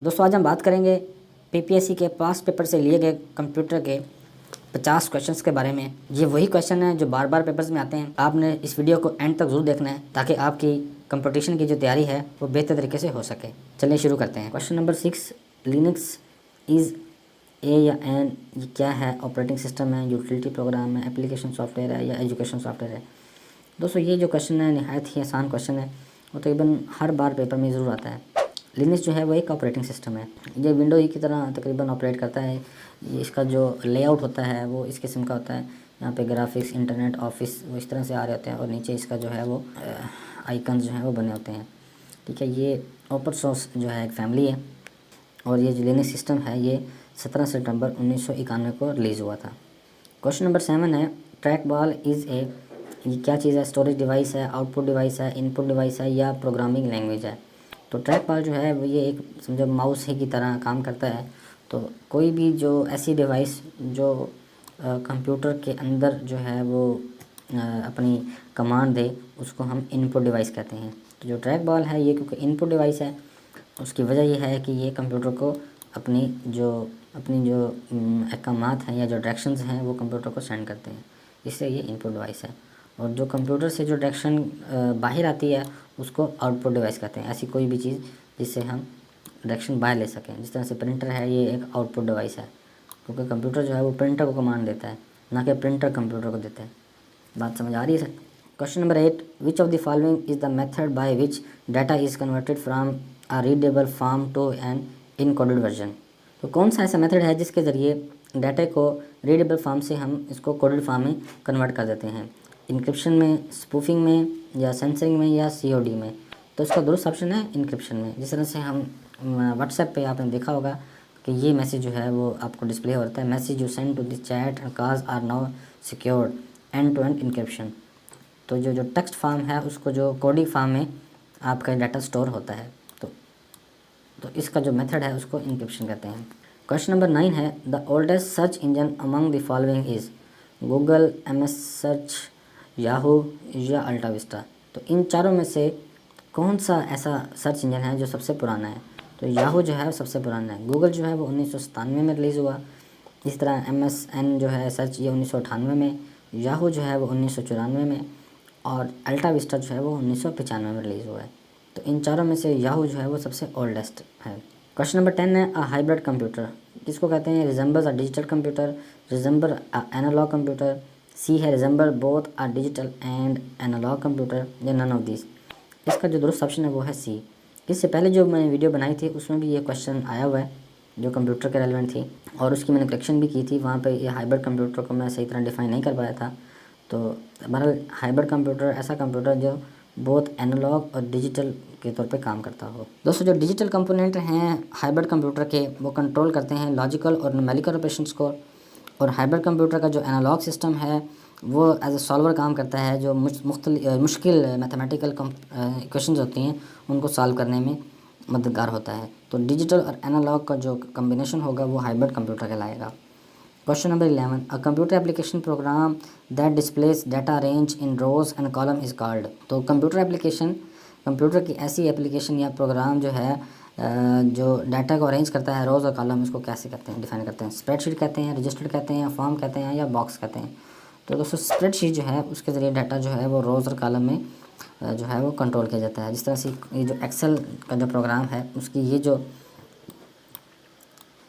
दोस्तों आज हम बात करेंगे पीपीएससी के पास्ट पेपर से लिए गए कंप्यूटर के 50 क्वेश्चंस के बारे में। ये वही क्वेश्चन हैं जो बार बार पेपर्स में आते हैं। आपने इस वीडियो को एंड तक जरूर देखना है ताकि आपकी कंपटीशन की जो तैयारी है वो बेहतर तरीके से हो सके। चलिए शुरू करते हैं। Question number 6, Linux is a या एन, ये क्या है? ऑपरेटिंग सिस्टम है, यूटिलिटी प्रोग्राम है, एप्लीकेशन सॉफ्टवेयर है या एजुकेशन सॉफ्टवेयर है? दोस्तों ये जो क्वेश्चन है नहायत ही आसान क्वेश्चन है और तकरीबन हर बार पेपर में ज़रूर आता है। लिनक्स जो है वो एक ऑपरेटिंग सिस्टम है। ये विंडो ही की तरह तकरीबन ऑपरेट करता है। ये इसका जो लेआउट होता है वो इस किस्म का होता है। यहाँ पे ग्राफिक्स, इंटरनेट, ऑफिस वो इस तरह से आ रहे होते हैं और नीचे इसका जो है वो आइकन्स जो है वो बने होते हैं। ठीक है, ये ओपन सोर्स जो है एक फैमिली है और ये जो लिनक्स सिस्टम है ये 17 सितंबर 1991 को रिलीज़ हुआ था। क्वेश्चन नंबर 7 है, ट्रैक बॉल इज़ ए, ये क्या चीज़ है? स्टोरेज डिवाइस है, आउटपुट डिवाइस है, इनपुट डिवाइस है या प्रोग्रामिंग लैंग्वेज है? तो ट्रैक बॉल जो है वो ये एक समझो माउस ही की तरह काम करता है। तो कोई भी जो ऐसी डिवाइस जो कंप्यूटर के अंदर जो है वो अपनी कमांड दे उसको हम इनपुट डिवाइस कहते हैं। तो जो ट्रैक बॉल है ये क्योंकि इनपुट डिवाइस है उसकी वजह यह है कि ये कंप्यूटर को अपनी जो अहकामात हैं या जो डायरेक्शंस हैं वो कंप्यूटर को सेंड करते हैं, इससे ये इनपुट डिवाइस है। और जो कंप्यूटर से जो डायरेक्शन बाहर आती है उसको आउटपुट डिवाइस कहते हैं। ऐसी कोई भी चीज़ जिससे हम डायरेक्शन बाहर ले सकें, जिस तरह से प्रिंटर है ये एक आउटपुट डिवाइस है क्योंकि कंप्यूटर जो है वो प्रिंटर को कमांड देता है, ना कि प्रिंटर कंप्यूटर को देता है। बात समझ आ रही है? Question number 8, which of the following is the method by which data is converted from a readable form to an encoded version? तो कौन सा ऐसा मेथड है जिसके ज़रिए डाटा को रीडेबल फॉर्म से हम इसको कोडेड फॉर्म में कन्वर्ट कर देते हैं? इंक्रिप्शन में, स्पूफिंग में या सेंसरिंग में या सीओडी में? तो इसका दुरुस्त ऑप्शन है इंक्रिप्शन में। जिस तरह से हम व्हाट्सएप पे आपने देखा होगा कि ये मैसेज जो है वो आपको डिस्प्ले होता है, message you send to this chat and calls are now secured end to end encryption. तो जो टेक्स्ट फॉर्म है उसको जो कोडिंग फॉर्म में आपका डाटा स्टोर होता है, तो इसका जो मेथड है उसको इंक्रिप्शन कहते हैं। क्वेश्चन नंबर 9 है, the oldest search engine among the following is Google, MS search, Yahoo या अल्टा विस्टा? तो इन चारों में से कौन सा ऐसा सर्च इंजन है जो सबसे पुराना है? तो याहू जो है सबसे पुराना है। गूगल जो है वो 1997 में रिलीज़ हुआ। इस तरह MSN जो है सर्च ये 1998 में, याहू जो है वो 1994 में और अल्टा विस्टा जो है वो 1995 में रिलीज़ हुआ है। तो इन चारों में से याहू जो है वो सबसे ओल्डेस्ट है। क्वेश्चन नंबर 10 है, अ हाइब्रिड कंप्यूटर किसको कहते हैं? Resembles a digital computer, resemble a analog computer, C है resemble both a digital and analog computer या नन ऑफ दिस? इसका जो दुरुस्त ऑप्शन है वो है सी। इससे पहले जो मैंने वीडियो बनाई थी उसमें भी ये क्वेश्चन आया हुआ है जो कंप्यूटर के रेलेवेंट थी और उसकी मैंने करेक्शन भी की थी। वहाँ पे ये हाइब्रिड कंप्यूटर को मैं सही तरह डिफाइन नहीं कर पाया था। तो बहरहाल हाइब्रिड कंप्यूटर ऐसा कंप्यूटर जो बोथ एनालॉग और डिजिटल के तौर पे काम करता हो। दोस्तों जो डिजिटल कंपोनेंट हैं हाइब्रिड कंप्यूटर के वो कंट्रोल करते हैं लॉजिकल और न्यूमेरिकल ऑपरेशंस को, और हाइब्रिड कंप्यूटर का जो एनालॉग सिस्टम है वो एज ए सॉल्वर काम करता है जो मुश्किल मैथमेटिकल इक्वेशंस होती हैं उनको सॉल्व करने में मददगार होता है। तो डिजिटल और एनालॉग का जो कम्बिनेशन होगा वो हाइब्रिड कंप्यूटर कहलाएगा। Question number 11, a computer application program that displays data arrange in rows and column is called? तो कंप्यूटर एप्लीकेशन, कंप्यूटर की ऐसी एप्लीकेशन या प्रोग्राम जो है जो डाटा को अरेंज करता है रोज़ और कॉलम, इसको कैसे कहते हैं, डिफाइन करते हैं? स्प्रेडशीट कहते हैं, रजिस्टर कहते हैं, फॉर्म कहते हैं या बॉक्स कहते हैं? तो दोस्तों स्प्रेडशीट जो है उसके ज़रिए डाटा जो है वो रोज़ और कॉलम में जो है वो कंट्रोल किया जाता है। जिस तरह से ये जो एक्सेल का जो प्रोग्राम है उसकी ये जो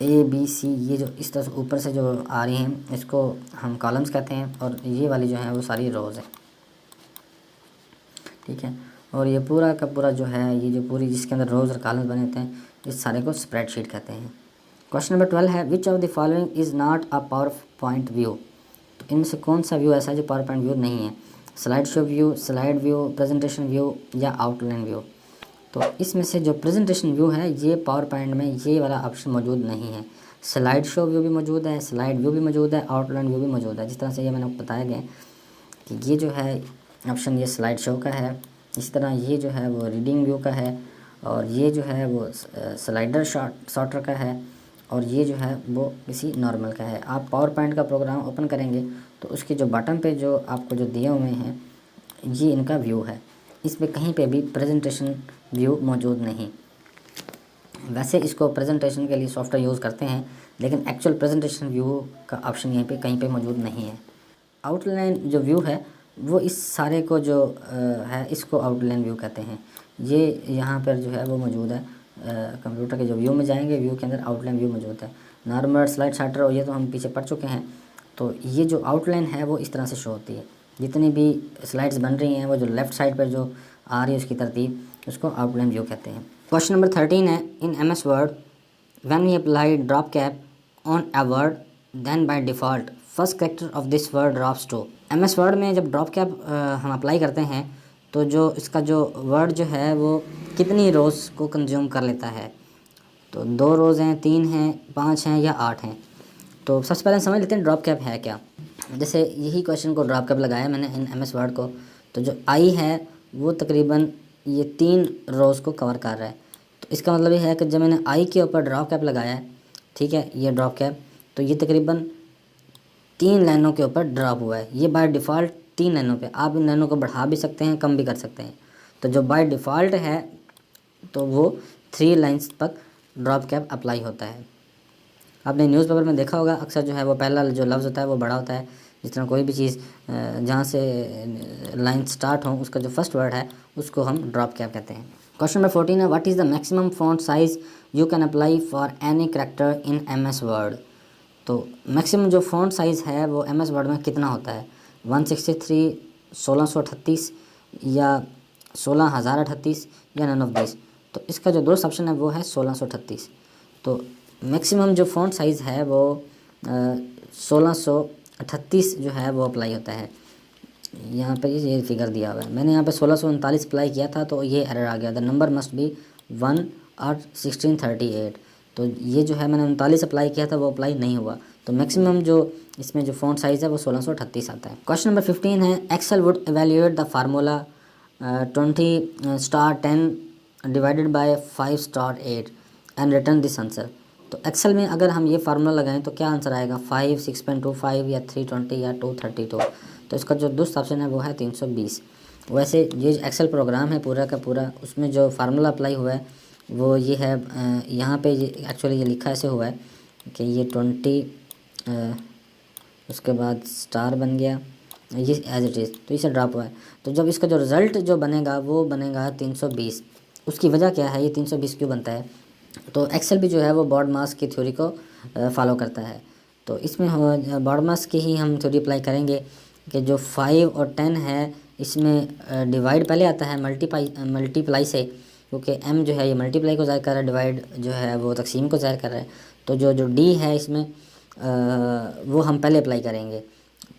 ABC ये जो इस तरह से ऊपर से जो आ रही हैं इसको हम कॉलम्स कहते हैं और ये वाली जो है वो सारी रोज़ है। ठीक है, और ये पूरा का पूरा जो है ये जो पूरी जिसके अंदर रोज़ और कॉलम्स बने होते हैं इस सारे को स्प्रेडशीट कहते हैं। क्वेश्चन नंबर 12 है, विच of the following is not a power point view? तो इनमें से कौन सा व्यू ऐसा है जो पावर पॉइंट व्यू नहीं है? Slide show view, slide view, presentation view या आउटलाइन व्यू? तो इसमें से जो प्रेजेंटेशन व्यू है ये पावर पॉइंट में ये वाला ऑप्शन मौजूद नहीं है। स्लाइड शो व्यू भी मौजूद है, स्लाइड व्यू भी मौजूद है, आउटलाइन व्यू भी मौजूद है। जिस तरह से ये मैंने आपको बताया गया कि ये जो है ऑप्शन ये स्लाइड शो का है, इसी तरह ये जो है वो रीडिंग व्यू का है और ये जो है वो स्लाइडर शॉर्टर का है और ये जो है वो किसी नॉर्मल का है। आप पावर पॉइंट का प्रोग्राम ओपन करेंगे तो उसके जो बटन पे जो आपको जो दिए हुए हैं ये इनका व्यू है, इसमें कहीं पे भी प्रेजेंटेशन व्यू मौजूद नहीं। वैसे इसको प्रेजेंटेशन के लिए सॉफ्टवेयर यूज़ करते हैं, लेकिन एक्चुअल प्रेजेंटेशन व्यू का ऑप्शन यहीं पे कहीं पे मौजूद नहीं है। आउटलाइन जो व्यू है वो इस सारे को जो है इसको आउटलाइन व्यू कहते हैं। ये यहाँ पर जो है वो मौजूद है। कंप्यूटर के जो व्यू में जाएंगे, व्यू के अंदर आउटलाइन व्यू मौजूद है। नॉर्मल स्लाइड शार्टर और ये तो हम पीछे पढ़ चुके हैं। तो ये जो आउटलाइन है वो इस तरह से शो होती है। जितनी भी स्लाइड्स बन रही हैं वो जो लेफ़्ट साइड पर जो आ रही है उसकी तरतीब, उसको आउटलाइन व्यू कहते हैं। क्वेश्चन नंबर 13 है, in MS word when we apply drop cap on a word then by default first character of this word drops to. MS word में जब ड्रॉप कैप हम अप्लाई करते हैं तो जो इसका जो वर्ड जो है वो कितनी रोज़ को कंज्यूम कर लेता है। तो 2 रोज़ हैं, 3 हैं, 5 हैं या 8 हैं। तो सबसे पहले समझ लेते हैं ड्रॉप कैप है क्या। जैसे यही क्वेश्चन को ड्रॉप कैप लगाया मैंने इन MS वर्ड को, तो जो आई है वो तकरीबन ये 3 रोज़ को कवर कर रहा है। तो इसका मतलब ये है कि जब मैंने आई के ऊपर ड्रॉप कैप लगाया है, ठीक है, ये ड्रॉप कैप, तो ये तकरीबन 3 लाइनों के ऊपर ड्रॉप हुआ है। ये बाय डिफ़ॉल्ट 3 लाइनों पे, आप इन लाइनों को बढ़ा भी सकते हैं, कम भी कर सकते हैं। तो जो बाय डिफ़ॉल्ट है तो वो 3 लाइन्स तक ड्रॉप कैप अप्लाई होता है। आपने न्यूज़पेपर में देखा होगा अक्सर जो है वो पहला जो लफ्ज़ होता है वो बड़ा होता है। जिस तरह कोई भी चीज़ जहाँ से लाइन स्टार्ट हो उसका जो फर्स्ट वर्ड है उसको हम ड्रॉप कैप कहते हैं। क्वेश्चन नंबर 14 है, what is the maximum font size you can apply for any character in MS word. तो मैक्सिमम जो फ़ॉन्ट साइज़ है वो MS वर्ड में कितना होता है, 163, 1638 या 16038 या नन ऑफ दिस। तो इसका जो दुरुस्त ऑप्शन है वो है 1638। तो मैक्सिमम जो फ़ॉन्ट साइज़ है वो 1638 जो है वो अप्लाई होता है। यहाँ पे ये फिगर दिया हुआ है, मैंने यहाँ पे 1639 अप्लाई किया था तो ये एरर आ गया, द नंबर मस्ट बी 1 और 1638। तो ये जो है मैंने 39 अप्लाई किया था वो अप्लाई नहीं हुआ। तो मैक्सिमम जो इसमें जो फ़ॉन्ट साइज़ है वो 1638 आता है। क्वेश्चन नंबर 15 है, Excel would evaluate the formula 20*10 divided by 5*8 and return this answer. तो एक्सेल में अगर हम ये फार्मूला लगाएं तो क्या आंसर आएगा, 5, 6.25 या 320 या 232। तो इसका जो दुरुस्त ऑप्शन है वो है 320। वैसे ये एक्सेल प्रोग्राम है पूरा का पूरा, उसमें जो फार्मूला अप्लाई हुआ है वो ये है, यहाँ पे ये एक्चुअली ये लिखा ऐसे हुआ है कि ये 20 उसके बाद स्टार बन गया, ये एज इट इज़, तो इसे ड्रॉप हुआ है। तो जब इसका जो रिज़ल्ट जो बनेगा वो बनेगा 320। उसकी वजह क्या है, ये 320 क्यों बनता है, तो एक्सेल भी जो है वो बॉडमास की थ्योरी को फॉलो करता है। तो इसमें बॉडमास की ही हम थ्योरी अप्लाई करेंगे कि जो 5 और 10 है इसमें डिवाइड पहले आता है मल्टीप्लाई से, क्योंकि m जो है ये मल्टीप्लाई को ज़ाहिर कर रहा है, डिवाइड जो है वो तकसीम को ज़ाहिर कर रहा है। तो जो d है इसमें वो हम पहले अप्लाई करेंगे।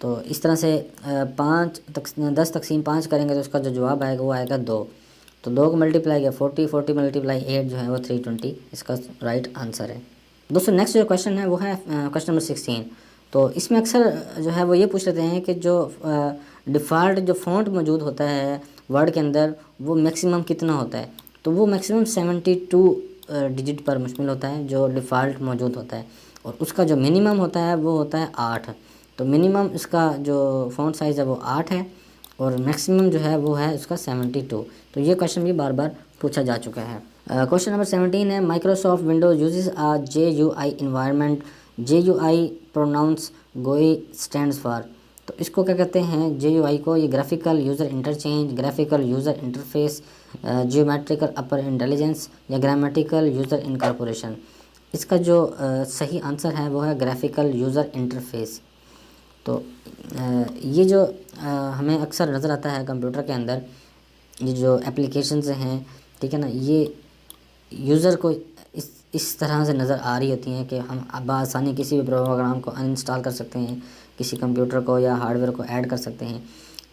तो इस तरह से 10 तकसीम 5 करेंगे तो उसका जो जवाब आएगा वो आएगा 2। तो 2 को मल्टीप्लाई किया 40, 40 मल्टीप्लाई 8 जो है वो 320 इसका राइट आंसर है। दोस्तों नेक्स्ट जो क्वेश्चन है वो है क्वेश्चन नंबर 16। तो इसमें अक्सर जो है वो ये पूछ लेते हैं कि जो डिफ़ॉल्ट जो फ़ॉन्ट मौजूद होता है वर्ड के अंदर वो मैक्सिमम कितना होता है। तो वो मैक्सिमम 72 डिजिट पर मुश्तमिल होता है जो डिफ़ॉल्ट मौजूद होता है, और उसका जो मिनिमम होता है वो होता है 8। तो मिनिमम इसका जो फ़ॉन्ट साइज़ है वो 8 है और मैक्सिमम जो है वो है उसका 72। तो ये क्वेश्चन भी बार बार पूछा जा चुका है। क्वेश्चन नंबर 17 है, Microsoft Windows uses a GUI environment, GUI pronounce GUI stands for. तो इसको क्या कहते हैं GUI को, ये graphical user interchange, graphical user interface, geometrical upper intelligence या ग्रामेटिकल यूज़र इनकॉर्पोरेशन। इसका जो सही आंसर है वो है ग्राफिकल यूज़र इंटरफेस। तो ये जो हमें अक्सर नज़र आता है कंप्यूटर के अंदर, ये जो एप्लीकेशंस हैं, ठीक है ना, ये यूज़र को इस तरह से नज़र आ रही होती हैं कि हम अब आसानी किसी भी प्रोग्राम को अनइंस्टॉल कर सकते हैं, किसी कंप्यूटर को या हार्डवेयर को ऐड कर सकते हैं।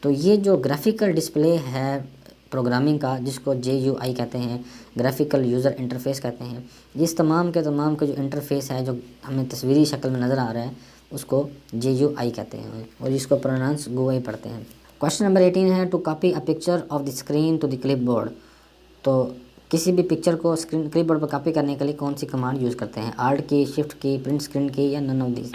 तो ये जो ग्राफिकल डिस्प्ले है प्रोग्रामिंग का, जिसको GUI कहते हैं, ग्राफिकल यूज़र इंटरफेस कहते हैं, ये इस तमाम के जो इंटरफेस है जो हमें तस्वीरी शक्ल में नज़र आ रहा है उसको GUI कहते हैं और इसको प्रोनाउंस GUI पढ़ते हैं। क्वेश्चन नंबर 18 है, to copy a picture of the screen to the clipboard. तो किसी भी पिक्चर को क्लिपबोर्ड पर कॉपी करने के लिए कौन सी कमांड यूज़ करते हैं, आल्ट की, शिफ्ट की, प्रिंट स्क्रीन की या नन ऑफ दिस।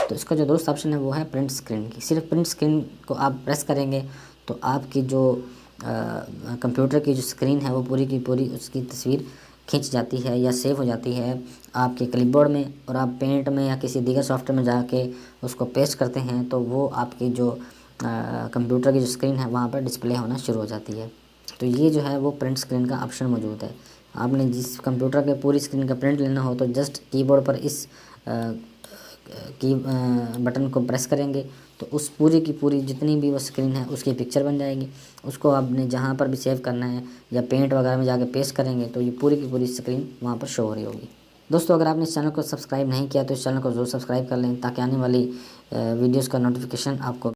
तो इसका जो दुरुस्त ऑप्शन है वो है प्रिंट स्क्रीन की। सिर्फ प्रिंट स्क्रीन को आप प्रेस करेंगे तो आपकी जो कंप्यूटर की जो स्क्रीन है वो पूरी की पूरी उसकी तस्वीर खींच जाती है या सेव हो जाती है आपके क्लिपबोर्ड में, और आप पेंट में या किसी दीगर सॉफ्टवेयर में जाके उसको पेस्ट करते हैं तो वो आपकी जो कंप्यूटर की जो स्क्रीन है वहाँ पर डिस्प्ले होना शुरू हो जाती है। तो ये जो है वो प्रिंट स्क्रीन का ऑप्शन मौजूद है। आपने जिस कंप्यूटर के पूरी स्क्रीन का प्रिंट लेना हो तो जस्ट कीबोर्ड पर इस की बटन को प्रेस करेंगे तो उस पूरी की पूरी जितनी भी वो स्क्रीन है उसकी पिक्चर बन जाएगी। उसको आपने जहाँ पर भी सेव करना है या पेंट वगैरह में जाके पेस्ट करेंगे तो ये पूरी की पूरी स्क्रीन वहाँ पर शो हो रही होगी। दोस्तों, अगर आपने इस चैनल को सब्सक्राइब नहीं किया तो इस चैनल को ज़रूर सब्सक्राइब कर लें ताकि आने वाली वीडियोज़ का नोटिफिकेशन आपको